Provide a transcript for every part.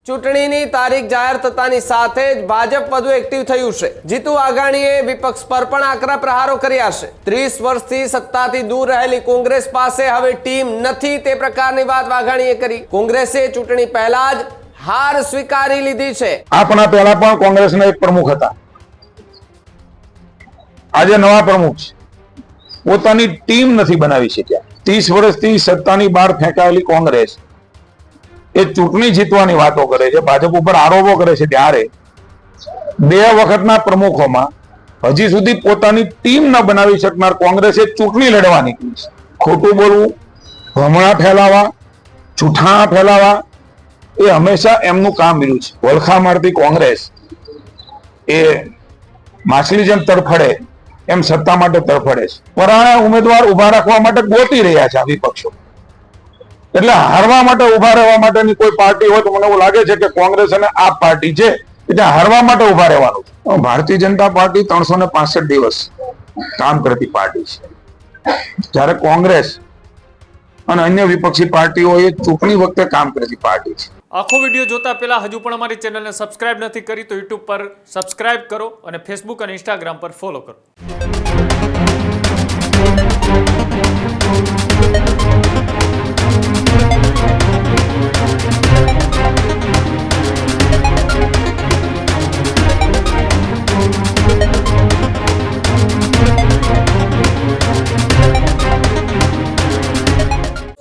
ચૂંટણીની તારીખ જાહેર થતાની સાથે જ ભાજપ વધુ એક્ટિવ થયું છે। જીતુ વાઘાણીએ વિપક્ષ પર પણ આકરા પ્રહારો કર્યા છે। 30 વર્ષથી સત્તાથી દૂર રહેલી કોંગ્રેસ પાસે હવે ટીમ નથી તે પ્રકારની વાત વાઘાણીએ કરી। કોંગ્રેસે ચૂંટણી પહેલા જ હાર સ્વીકારી લીધી છે। આપણા પહેલા પણ કોંગ્રેસના એક પ્રમુખ હતા, આજે નવા પ્રમુખ છે, પોતાની ટીમ નથી બનાવી શક્યા। 30 વર્ષથી સત્તાની બહાર ફેંકાયેલી કોંગ્રેસ એ ચૂંટણી જીતવાની વાતો કરે છે, ભાજપ ઉપર આરોપો કરે છે, ત્યારે 2 વખતના પ્રમુખોમાં હજી સુધી પોતાની ટીમ ન બનાવી શકનાર કોંગ્રેસે ચૂંટણી લડવા નીકળી છે। ખોટું બોલવું, ભ્રમણા ફેલાવા, જૂઠાણા ફેલાવા એ હંમેશા એમનું કામ રહ્યું છે। વલખા મારતી કોંગ્રેસ એ માછલી જેમ તડફડે એમ સત્તા માટે તડફડે છે। પરાણે ઉમેદવાર ઉભા રાખવા માટે ગોતી રહ્યા છે આ વિપક્ષો, એટલે હારવા માટે ઉભા રહેવા માટેની કોઈ પાર્ટી હોય તો મને એવું લાગે છે કે કોંગ્રેસ અને આ પાર્ટી છે એટલે હારવા માટે ઉભા રહેવાનું છે। ભારતીય જનતા પાર્ટી 365 દિવસ કામ કરતી પાર્ટી છે, જ્યારે કોંગ્રેસ અને અન્ય વિપક્ષી પાર્ટીઓ એ ચૂંટણી વખતે કામ કરતી પાર્ટી છે। આખો વિડીયો જોતા પહેલા હજુ પણ અમારી ચેનલને સબસ્ક્રાઇબ નથી કરી તો યુટ્યુબ પર સબસ્ક્રાઇબ કરો અને ફેસબુક અને ઇન્સ્ટાગ્રામ પર ફોલો કરો।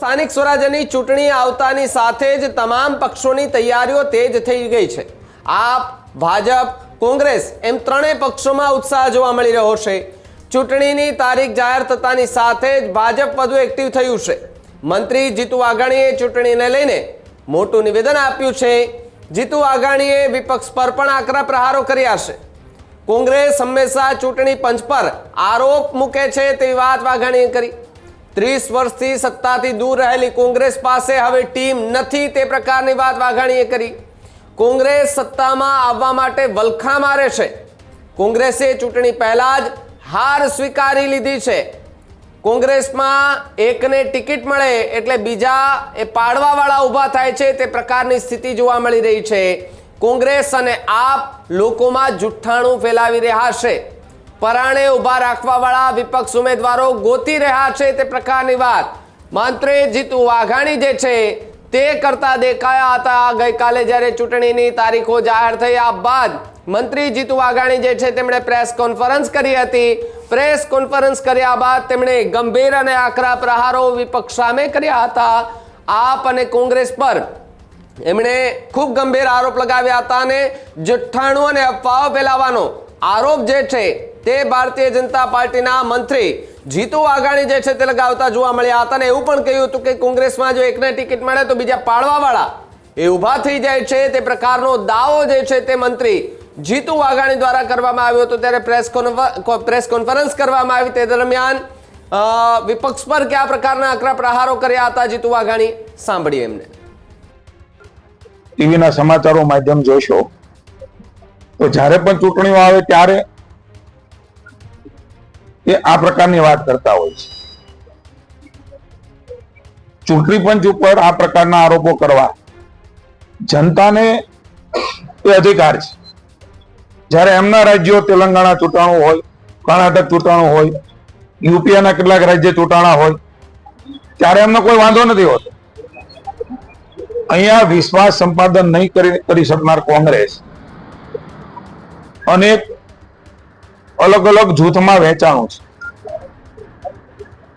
સ્થાનિક સ્વરાજ્યની ચૂંટણી આવતાની સાથે જ તમામ પક્ષોની તૈયારીઓ તેજ થઈ ગઈ છે। આપ, ભાજપ, કોંગ્રેસ એમ ત્રણેય પક્ષોમાં ઉત્સાહ જોવા મળી રહ્યો છે। ચૂંટણીની તારીખ જાહેર થતાની સાથે જ ભાજપ વધુ એક્ટિવ થયું છે। મંત્રી જીતુ વાઘાણીએ ચૂંટણીને લઈને મોટું નિવેદન આપ્યું છે। જીતુ વાઘાણીએ વિપક્ષ પર પણ આકરા પ્રહારો કર્યા છે। કોંગ્રેસ હંમેશા ચૂંટણી પંચ પર આરોપ મૂકે છે તેવી વાત વાઘાણીએ કરી। 30 વર્ષથી સત્તાથી દૂર રહેલી કોંગ્રેસ પાસે હવે ટીમ નથી તે પ્રકારની વાત વાઘાણીએ કરી। કોંગ્રેસ સત્તામાં આવવા માટે વલખા મારે છે। કોંગ્રેસે ચૂંટણી પહેલા જ હાર સ્વીકારી લીધી છે। કોંગ્રેસમાં એકને ટિકિટ મળે એટલે બીજા એ પાડવાવાળા ઊભા થાય છે તે પ્રકારની સ્થિતિ જોવા મળી રહી છે। કોંગ્રેસ અને આપ લોકોમાં જુઠ્ઠાણું ફેલાવી રહ્યા છે। પરાણે ઉભા રાખવા વાળા વિપક્ષ ઉમેદવારો ગોતી રહ્યા છે તે પ્રકારની વાત મંત્રી જીતુ વાઘાણી જે છે તે કરતા દેખાયા હતા। ગઈકાલે જ્યારે ચૂંટણીની તારીખો જાહેર થઈ આ બાદ મંત્રી જીતુ વાઘાણી જે છે તેમણે પ્રેસ કોન્ફરન્સ કરી હતી। પ્રેસ કોન્ફરન્સ કર્યા બાદ તેમણે ગંભીર અને આકરા પ્રહારો વિપક્ષ સામે કર્યા હતા। આપ અને કોંગ્રેસ પર એમણે ખૂબ ગંભીર આરોપ લગાવ્યા હતા અને જુઠ્ઠાણું અને અફવાઓ ફેલાવવાનો આરોપ જે છે તે ભારતીય જનતા પાર્ટીના મંત્રી જીતુ વાઘાણી જે છે તે લગાવતા જોવા મળ્યા હતા અને એવું પણ કહ્યું હતું કે કોંગ્રેસમાં જો એકને ટિકિટ મળે તો બીજા પાડવાવાળા એ ઊભા થઈ જાય છે તે પ્રકારનો દાવો જે છે તે મંત્રી જીતુ વાઘાણી દ્વારા કરવામાં આવ્યો હતો। ત્યારે પ્રેસ કોન્ફરન્સ કરવામાં આવી તે દરમિયાન વિપક્ષ પર કયા પ્રકારના આકરા પ્રહારો કર્યા હતા જીતુ વાઘાણી, સાંભળીએ એમને। ટીવીના સમાચારો માધ્યમ જોશો તો જ્યારે પણ ચૂંટણીઓ આવે ત્યારે એ આ પ્રકારની વાત કરતા હોય છે। ચૂંટણી પંચ ઉપર આ પ્રકારના આરોપો કરવા જનતાને એ અધિકાર છે। જ્યારે એમના રાજ્યો તેલંગાણા ચૂંટાણું હોય, કર્ણાટક ચૂંટાણું હોય, યુપીના કેટલાક રાજ્ય ચૂંટાણા હોય ત્યારે એમને કોઈ વાંધો નથી હોતો। અહીંયા વિશ્વાસ સંપાદન નહીં કરી શકનાર કોંગ્રેસ અનેક અલગ અલગ જૂથમાં વહેંચાણું છે।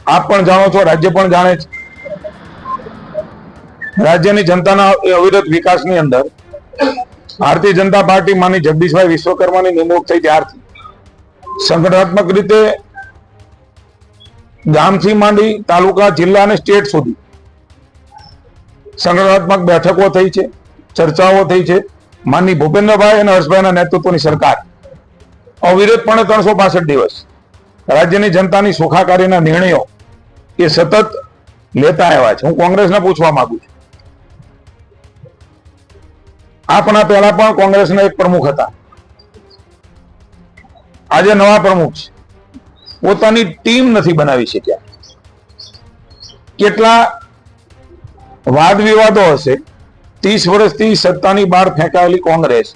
આપ પણ જાણો છો, રાજ્ય પણ જાણે છે। રાજ્યની જનતાના અવિરત વિકાસની અંદર ભારતીય જનતા પાર્ટી માની જગદીશભાઈ વિશ્વકર્માની નિમણૂક થઈ ત્યારથી સંગઠનાત્મક રીતે ગામથી માંડી તાલુકા, જિલ્લા અને સ્ટેટ સુધી સંગઠનાત્મક બેઠકો થઈ છે, ચર્ચાઓ થઈ છે। માનની ભૂપેન્દ્રભાઈ અને હર્ષભાઈના નેતૃત્વની સરકાર અવિરતપણે 365 દિવસ રાજ્યની જનતાની સુખાકારીના નિર્ણયો એ સતત લેતા આવ્યા છે। હું કોંગ્રેસને પૂછવા માંગુ છું, આપણા પહેલા પણ કોંગ્રેસના એક પ્રમુખ હતા, આજે નવા પ્રમુખ છે, પોતાની ટીમ નથી બનાવી શક્યા। કેટલા વાદ વિવાદો હશે 30 વર્ષથી સત્તાની બહાર ફેંકાયેલી કોંગ્રેસ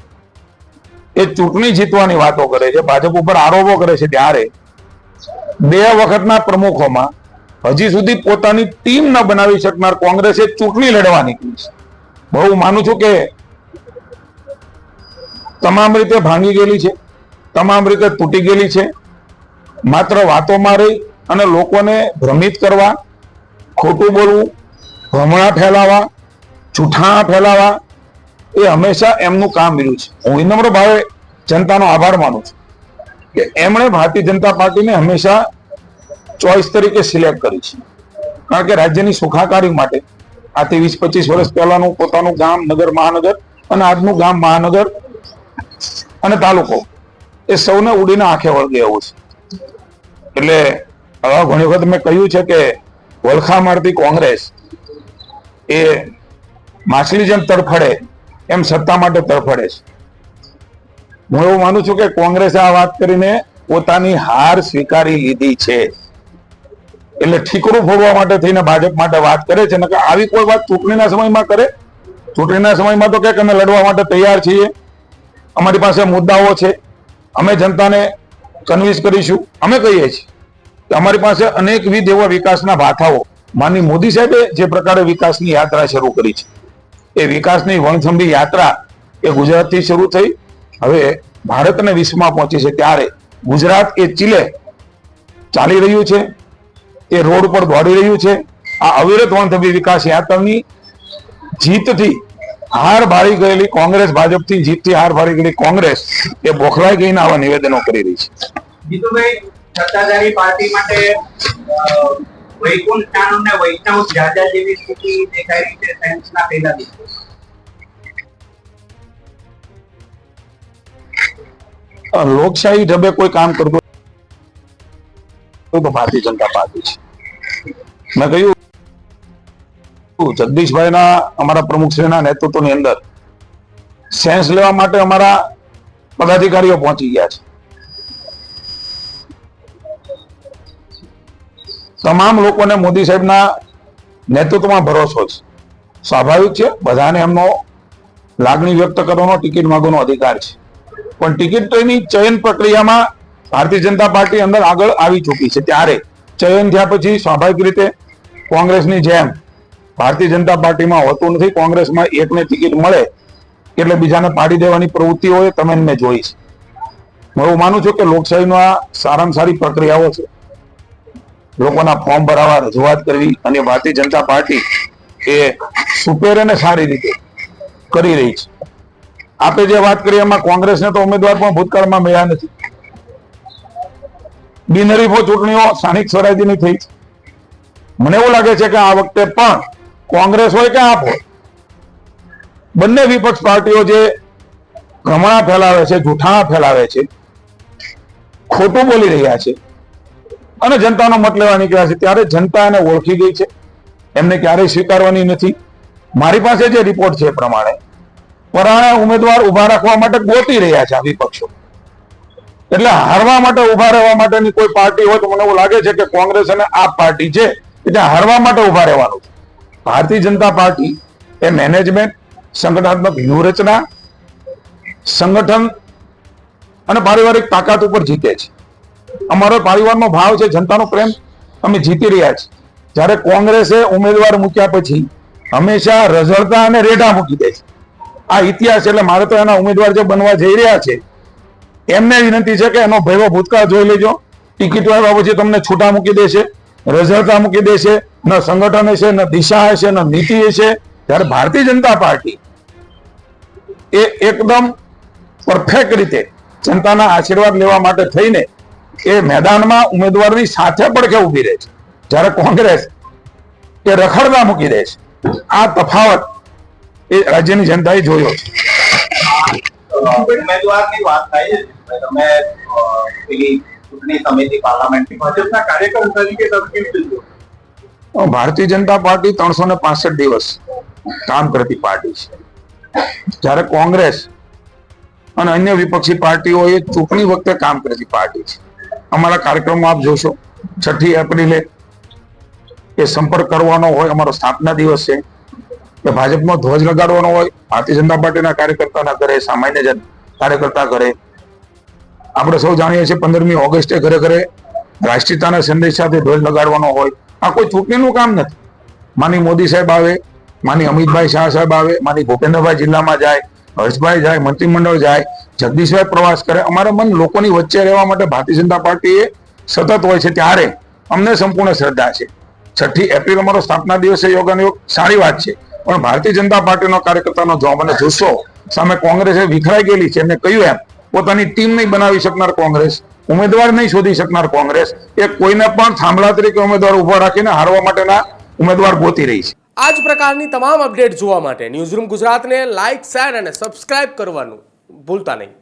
એ ચૂંટણી જીતવાની વાતો કરે છે, ભાજપ ઉપર આરોપો કરે છે, ત્યારે 2 વખતના પ્રમુખોમાં હજી સુધી પોતાની ટીમ ન બનાવી શકનાર કોંગ્રેસે ચૂંટણી લડવા નીકળી છે. બહુ માનું છું કે તમામ રીતે ભાંગી ગયેલી છે, તમામ રીતે તૂટી ગયેલી છે. માત્ર વાતોમાં રહી અને લોકોને ભ્રમિત કરવા, ખોટું બોલવું, ભ્રમણા ફેલાવા, જૂઠાણા ફેલાવા એ હંમેશા એમનું કામ રહ્યું છે. હું વિનમ્ર ભાવે જનતાનો આભાર માનું છું કે એમણે ભારતીય જનતા પાર્ટીને હંમેશા ચોઇસ તરીકે સિલેક્ટ કરી છે. કારણ કે રાજ્યની સુખાકારી માટે આથી 20-25 વર્ષ પહેલાનું પોતાનું ગામ, નગર, મહાનગર અને આજનું ગામ, મહાનગર અને તાલુકો એ સૌને ઉડીને આંખે વળગે એવું છે. એટલે હવે ઘણી વખત મેં કહ્યું છે કે વલખા મારતી કોંગ્રેસ એ માછલી જેમ તડફડે એમ સત્તા માટે તડફડે છે. હું એવું માનું છું કે કોંગ્રેસે આ વાત કરીને પોતાની હાર સ્વીકારી લીધી છે. એટલે ઠીકરું ફોડવા માટે થઈને ભાજપ માટે વાત કરે છે. ને આવી કોઈ વાત ચૂંટણીના સમયમાં કરે? ચૂંટણીના સમયમાં તો કે અમે લડવા માટે તૈયાર છીએ, અમારી પાસે મુદ્દાઓ છે, અમે જનતાને કન્વિન્સ કરીશું. અમે કહીએ છીએ કે અમારી પાસે અનેકવિધ એવા વિકાસના ભાથાઓ, માનની મોદી સાહેબે જે પ્રકારે વિકાસની યાત્રા શરૂ કરી છે એ વિકાસની વણથંભી યાત્રા એ ગુજરાતથી શરૂ થઈ, હવે ભારતને વિશ્વમાં પહોંચી છે. ત્યારે ગુજરાત એ ચીલે ચાલી રહ્યું છે, એ રોડ પર દોડી રહ્યું છે. આ અવિરત વણથંભી વિકાસ યાત્રાની જીતથી હાર ભાળી ગયેલી કોંગ્રેસ, ભાજપથી જીતથી હાર ભાળી ગયેલી કોંગ્રેસ એ બોખલાઈ ગઈને આવા નિવેદનો કરી રહી છે. જીતુભાઈ, સત્તાધારી પાર્ટી માટે વૈકુંઠ ચાનુ ને વૈષ્ણવ જાજા જેવી સ્થિતિ દેખાઈ રહી છે સાયન્સના પહેલા દિવસે. લોકશાહી ઢબે કોઈ કામ કરતું તો ભારતીય જનતા પાર્ટી છે. મેં કહ્યું જગદીશભાઈના, અમારા પ્રમુખશ્રીના નેતૃત્વની અંદર સેન્સ લેવા માટે અમારા પદાધિકારીઓ પહોંચી ગયા છે. તમામ લોકોને મોદી સાહેબના નેતૃત્વમાં ભરોસો છે. સ્વાભાવિક છે, બધાને એમનો લાગણી વ્યક્ત કરવાનો, ટિકિટ માંગવાનો અધિકાર છે. પણ ટિકિટની ચયન પ્રક્રિયામાં ભારતીય જનતા પાર્ટી અંદર આગળ આવી ચૂકી છે. ત્યારે ચયન થયા પછી સ્વાભાવિક રીતે કોંગ્રેસની જેમ ભારતીય જનતા પાર્ટીમાં હોતું નથી. કોંગ્રેસમાં એકને ટિકિટ મળે એટલે બીજાને પાડી દેવાની પ્રવૃત્તિઓ તમે મેં જોઈ છે. હું એવું માનું છું કે લોકશાહીનો આ સારામાં સારી પ્રક્રિયાઓ છે. લોકોના ફોર્મ ભરાવા, રજૂઆત કરવી, અને ભારતીય જનતા પાર્ટી એ સુપેરે અને સારી રીતે કરી રહી છે. આપે જે વાત કરી એમાં કોંગ્રેસને તો ઉમેદવાર પણ ભૂતકાળમાં મળ્યા નથી. બિનહરીફો ચૂંટણીઓ સ્થાનિક સ્વરાજ્યની થઈ છે. મને એવું લાગે છે કે આ વખતે પણ કોંગ્રેસ હોય કે આપ હોય, બંને વિપક્ષ પાર્ટીઓ જે ભ્રમણા ફેલાવે છે, જૂઠાણા ફેલાવે છે, ખોટું બોલી રહ્યા છે અને જનતાનો મત લેવા નીકળ્યા છે, ત્યારે જનતા એને ઓળખી ગઈ છે. એમને ક્યારેય સ્વીકારવાની નથી. મારી પાસે જે રિપોર્ટ છે એ પ્રમાણે પરાણે ઉમેદવાર ઉભા રાખવા માટે ગોતી રહ્યા છે આ વિપક્ષો. એટલે હારવા માટે, ઉભા રહેવા માટેની કોઈ પાર્ટી હોય તો મને એવું લાગે છે કે કોંગ્રેસ અને આપ પાર્ટી છે કે ત્યાં હારવા માટે ઉભા રહેવાનું છે. ભારતીય જનતા પાર્ટી એ મેનેજમેન્ટ, સંગઠનાત્મક વ્યૂહરચના, સંગઠન અને પારિવારિક તાકાત ઉપર જીતે છે. અમારો પરિવારનો ભાવ છે, જનતાનો પ્રેમ, અમે જીતી રહ્યા છીએ. જ્યારે કોંગ્રેસે ઉમેદવાર મૂક્યા પછી હંમેશા રઝળતા અને રેઢા મૂકી દે છે. આ ઇતિહાસ. એટલે મારે તો એના ઉમેદવાર જે બનવા જઈ રહ્યા છે એમને વિનંતી છે કે એનો ભયવો ભૂતકાળ જોઈ લેજો. ટિકિટ આવ્યા પછી તમને છૂટા મૂકી દેશે, રઝળતા મૂકી દેશે. ન સંગઠન હશે, ન દિશા હશે, ન નીતિ હશે. ત્યારે ભારતીય જનતા પાર્ટી એ એકદમ પરફેક્ટ રીતે જનતાના આશીર્વાદ લેવા માટે થઈને એ મેદાનમાં ઉમેદવારની સાથે પડખે ઉભી રહે છે. જ્યારે કોંગ્રેસ એ રખડતા મૂકી દે છે. આ તફાવત એ રાજ્યની જનતાએ જોયો છે. ઉમેદવારની વાત થાય છે, તમે પેલી ચૂંટણી સમિતિ પાર્લામેન્ટની ભાજપના કાર્યકર તરીકે તમે કેવી રીતે જોવો? ભારતીય જનતા પાર્ટી 365 દિવસ કામ કરતી પાર્ટી છે. જ્યારે કોંગ્રેસ અને અન્ય વિપક્ષી પાર્ટીઓ એ ચૂંટણી વખતે કામ કરતી પાર્ટી છે. અમારા કાર્યક્રમમાં આપ જોશો 6 એપ્રિલે એ સંપર્ક કરવાનો હોય, અમારો સ્થાપના દિવસ છે. કે ભાજપનો ધ્વજ લગાડવાનો હોય, ભારતીય જનતા પાર્ટીના કાર્યકર્તા ના કરે, સામાન્ય કાર્યકર્તા કરે. આપણે સૌ જાણીએ છીએ 15મી ઓગસ્ટે ઘરે ઘરે રાષ્ટ્રીયતાના સંદેશ સાથે ધ્વજ લગાડવાનો હોય. આ કોઈ ચૂંટણીનું કામ નથી. માની મોદી સાહેબ આવે, માની અમિતભાઈ શાહ સાહેબ આવે, માની ભૂપેન્દ્રભાઈ જિલ્લામાં જાય, હર્ષભાઈ જાય, મંત્રીમંડળ જાય, જગદીશભાઈ પ્રવાસ કરે. અમારા મન લોકોની વચ્ચે રહેવા માટે ભારતીય જનતા પાર્ટી સતત હોય છે, ત્યારે અમને સંપૂર્ણ શ્રદ્ધા છે. 6 એપ્રિલ અમારો સ્થાપના દિવસે યોગાનુયોગ સારી વાત છે, પણ ભારતીય જનતા પાર્ટીનો કાર્યકર્તાનો જવાબ અને જુસ્સો સામે કોંગ્રેસે વિખરાઈ ગયેલી છે. એમને કહ્યું એમ, પોતાની ટીમ નહીં બનાવી શકનાર કોંગ્રેસ, ઉમેદવાર નહીં શોધી શકનાર કોંગ્રેસ, એ કોઈને પણ થાંભલા તરીકે ઉમેદવાર ઉભા રાખીને હારવા માટેના ઉમેદવાર ગોતી રહી છે. આ જ પ્રકારની તમામ અપડેટ જોવા માટે ન્યૂઝરૂમ ગુજરાતને લાઇક, શેર અને સબસ્ક્રાઇબ કરવાનું ભૂલતા નહીં.